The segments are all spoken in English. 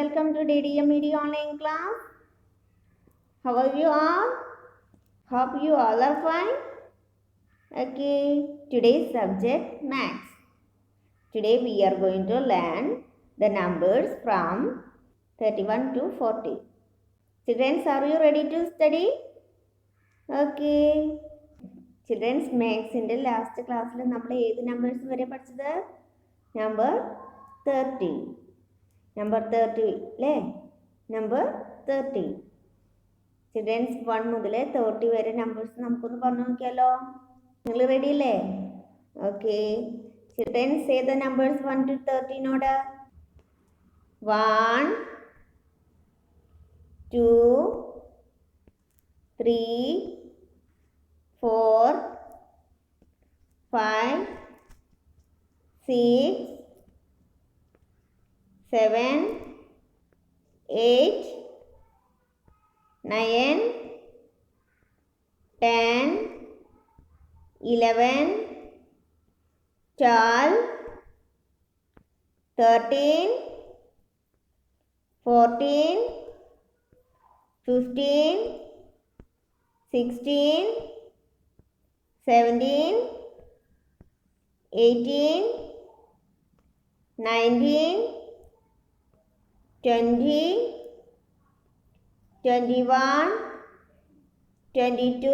welcome to DDM Media Online class. How are you all? Hope you all are fine. Okay, today's subject maths. Today we are going to learn the numbers from 31 to 40. Children, are you ready to study? Okay. Children's maths in the last class we numbers vare padichadu number 30. Number 30 le number 30. Children's 1 മുതൽ 30 വരെ numbers നമുക്കൊന്ന് പറഞ്ഞു നോക്കിയാലോ. നിങ്ങൾ ready അല്ലേ? Okay. Children, say the numbers 1 to 30 in order. 1 2 3 4 5 6 7 8 9 10 11 12 13 14 15 16 17 18 19 20 21 22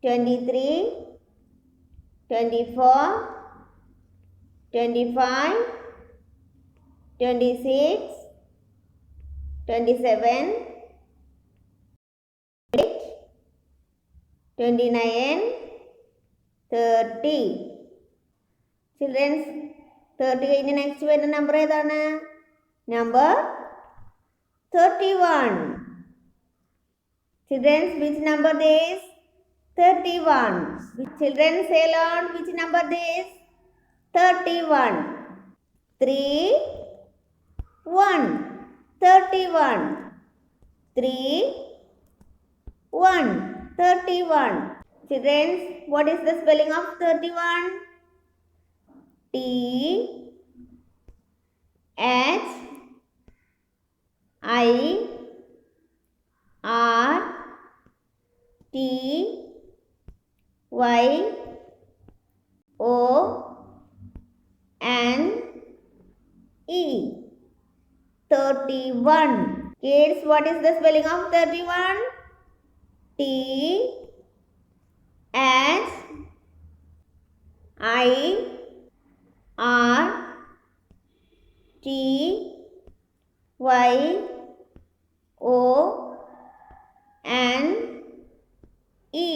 23 24 25 26 27 29 30. Children, 30 കഴിഞ്ഞ് next വരുന്ന number ഏതാണ്? Number 31. Children, which number this? 31. Children, say aloud, which number this? 31. 3 1 31. 3 1 31. Children, what is the spelling of 31? T H I R T Y O N E. 31. Kids, what is the spelling of 31? T H I R T Y O N E.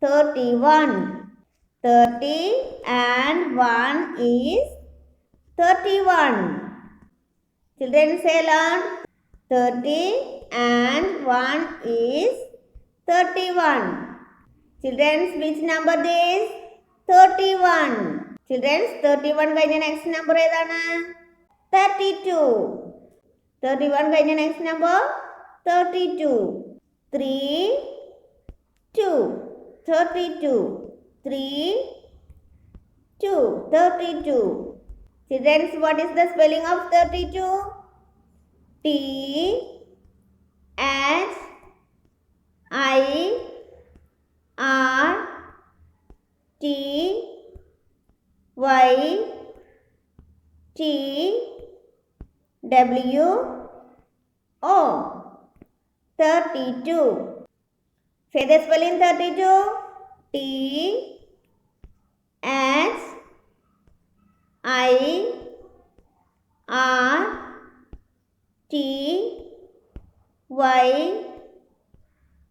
31. 30 and 1 is 31. Children, say aloud. 30 and 1 is 31. Children, which number this? 31. Children, 31 കഴിഞ്ഞ next number ഏതാണ്? 32. 31 കഴിഞ്ഞ next number 32. 3 2 32. 3 2 32. Children, what is the spelling of 32? T H I R T Y T W O. 32. Say the spelling 32. T H I R T Y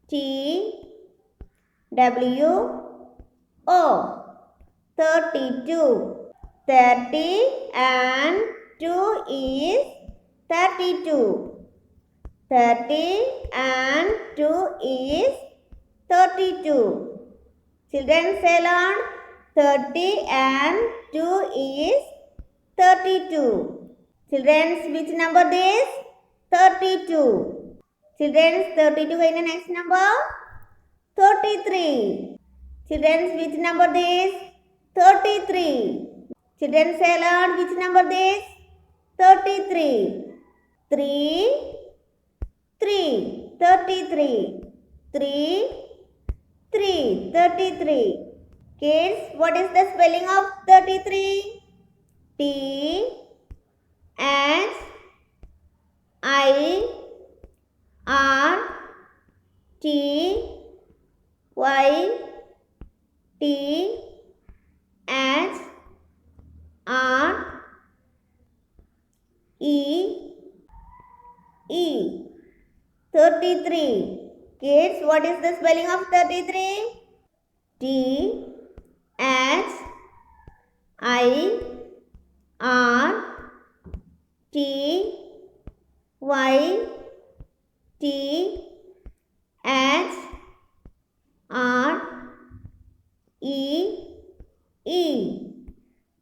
T W O. 32. 30 and 2 is 32. 30 and 2 is 32. Children, say aloud. 30 and 2 is 32. Children, which number this? 32. Children, 32 കഴിഞ്ഞ next number 33. Children, which number this? 33. Children, say aloud, which number this? 33. 3, 3, 33. 3, 3, 33. Kids, what is the spelling of 33? T S I R T Y T H R E E 33. Kids, what is the spelling of 33? T H I R T Y T H R E E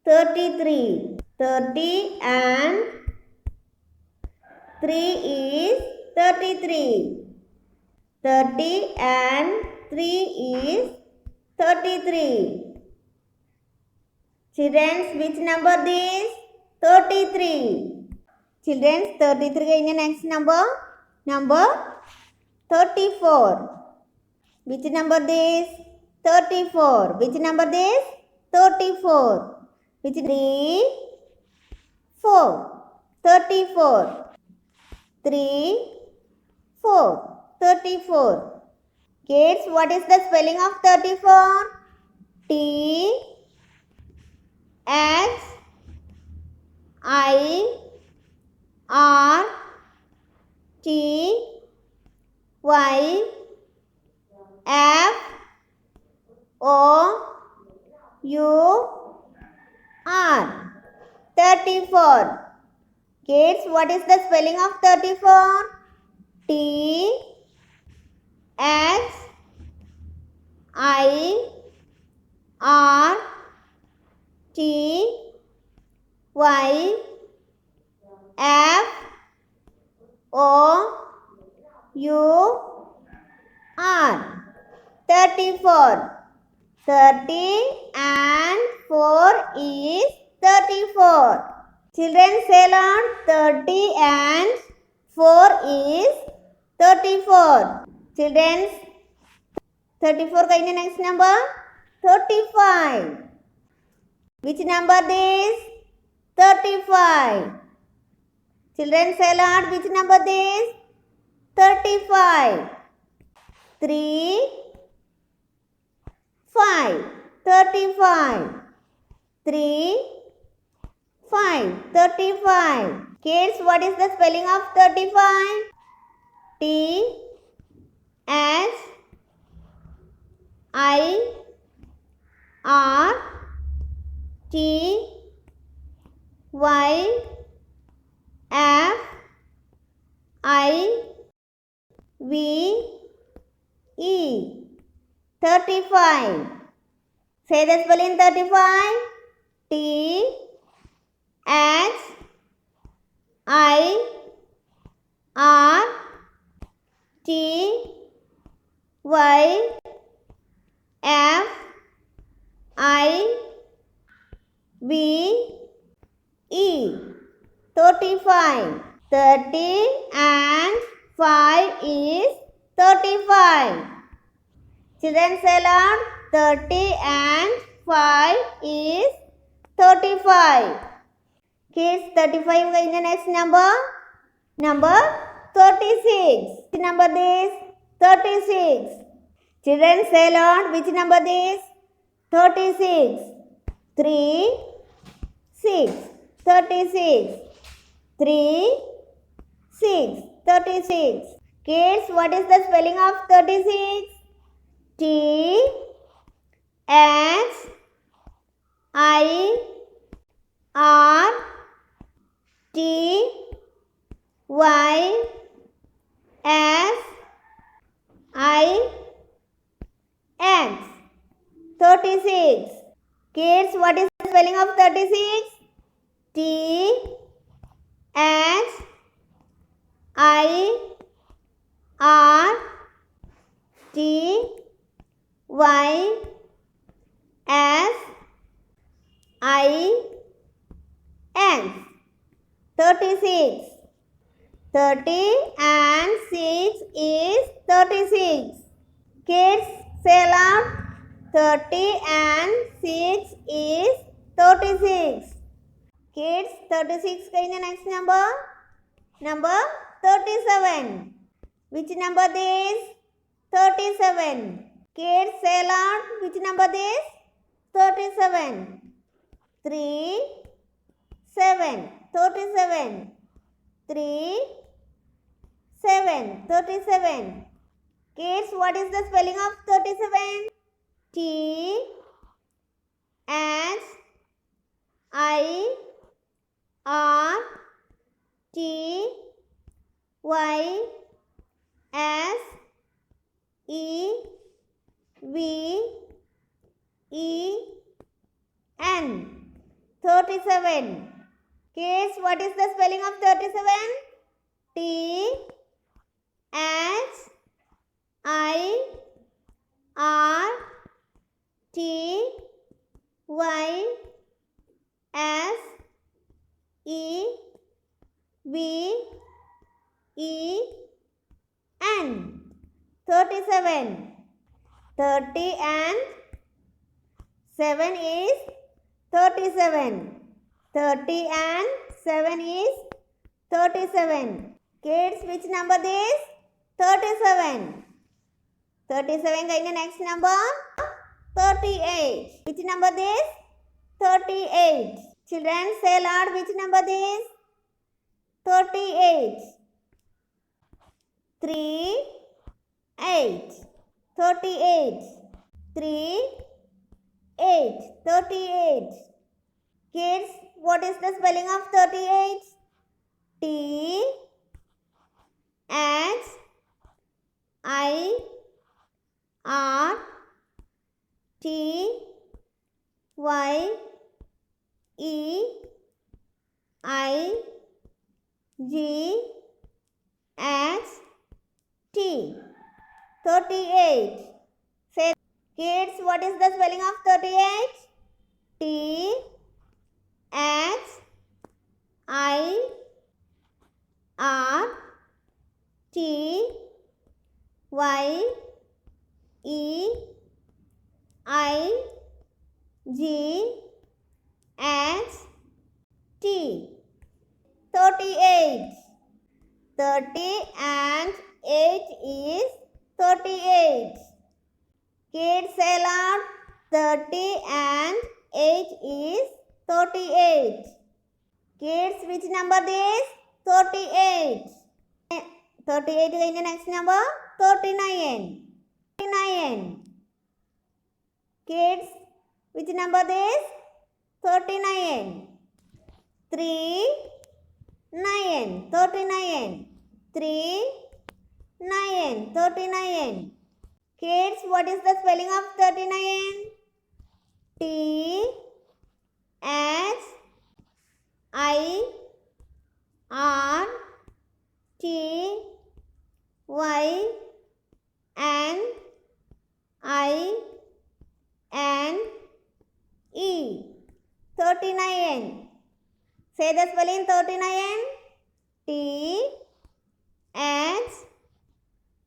33. 30 and 3 is 33. 30 and 3 is 33. Children, which number this? 33. Children, 33 is the next number. Number 34. Which number this? 34. Which number this? 34. Which 3? 4. 34. 3, 4. 34. Kids, what is the spelling of 34? T H I R T Y F O U R 34. Kids, what is the spelling of 34? T H I R T Y F O U R 34. 30 and 4 is 34. Children, say aloud. 30 and 4 is 34. Children, 34 ka ini next number? 35. Which number this? 35. Children, say aloud. Which number this? 35. 3, 5. 35. 3, 5. 35. Kids, what is the spelling of 35? T H I R T Y F I V E 35. Say the spelling 35. T H I R T Y F I V E 35. 30 and 5 is 35. Children, say aloud. 30 and 5 is 35. Kids, 35 is the next number. Number 36. Which number this? 36. Children, say aloud. Which number this? 36. 3, 6. 36. 3, 6. 36. Kids, what is the spelling of 36? T H I R T Y S I X 36. Kids, what is the spelling of 36? T H I R T Y S I X 36. 30 and 6 is 36. Kids, say aloud. 30 and 6 is 36. Kids, 36 കഴിഞ്ഞ next number? Number 37. Which number this? 37. Kids, say aloud. Which number this? 37. 3, 7. 37. 3, 7. 37. Kids, what is the spelling of 37? T H I R T Y S E V E N. 37. Kids, what is the spelling of 37? T H I R T Y S E V E N. 37. 30 and 7 is 37. 30 and 7 is 37. Kids, which number this? 37. 37 കഴിഞ്ഞ next number? 38. Which number this? 38. Children, say aloud, which number this? 38. 3, 8. 38. 3, 8. 38. Kids, what is the spelling of 38? T H I R T Y E I G H T. 38. Say, kids, what is the spelling of 38? T H I R T Y E I G H T. 38. 30 and 8 is 38. Kids, say aloud. 30 and 8 is 38. Kids, which number this? 38. 38 കഴിഞ്ഞ next number? 39. 39. Kids, which number this? 39. 3, 9. 39. 3, 9. 39. Kids, what is the spelling of 39? T H I R T Y N I N E. 39. Say the spelling 39. T H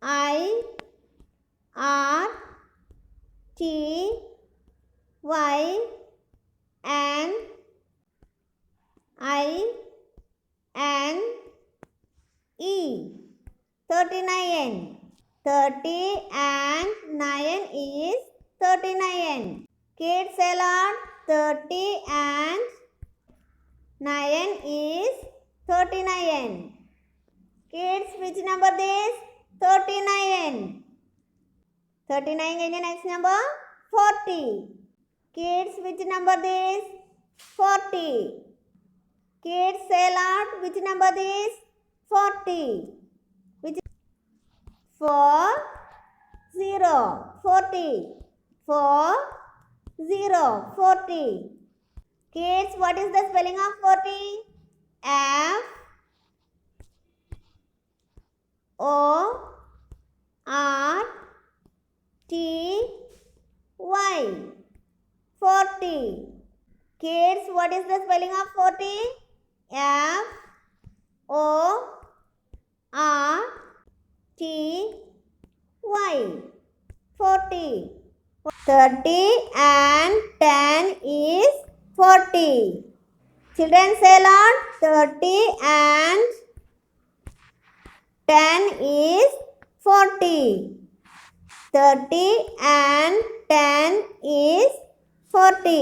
I R T Y N I N E. 39. 30 and 9 is 39. Kids, say aloud. 30 and 9 is 39. Kids, which number this? 39. 39 കഴിഞ്ഞ next number? 40. Kids, which number this? 40. Kids, say aloud, which number this? 40. Which 4, 0, 40. 4, 0, 40. Kids, what is the spelling of 40? F O R T Y. 40. Kids, what is the spelling of 40? F O R T Y 40. 30 and 10 is 40. Children say loud. 30 and 10 is 40. 30 and 10 is 40.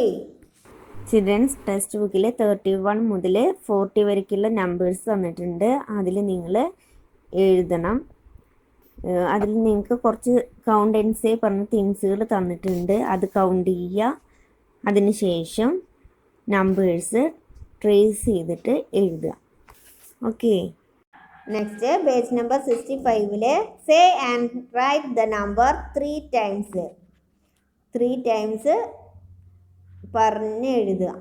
Children's text ബുക്കിൽ 31 മുതൽ 40 വരയ്ക്കുള്ള numbers തന്നിട്ടുണ്ട്. അതിൽ നിങ്ങൾ എഴുതണം. അതിൽ നിങ്ങൾക്ക് കുറച്ച് കൗണ്ടൻസേ പറഞ്ഞ തിങ്സുകൾ തന്നിട്ടുണ്ട്. അത് കൗണ്ട് ചെയ്യുക. അതിന് ശേഷം നമ്പേഴ്സ് ട്രേസ് ചെയ്തിട്ട് എഴുതുക. Okay. Next page number 65 say and write the number 3 times. 3 times പറഞ്ഞ് എഴുതുക.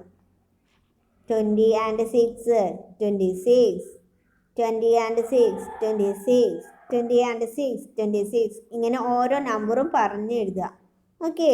20 and 6 26, 20 and 6 26, 20 and 6 26. ഇങ്ങനെ ഓരോ നമ്പറും പറഞ്ഞ് എഴുതുക. ഓക്കെ.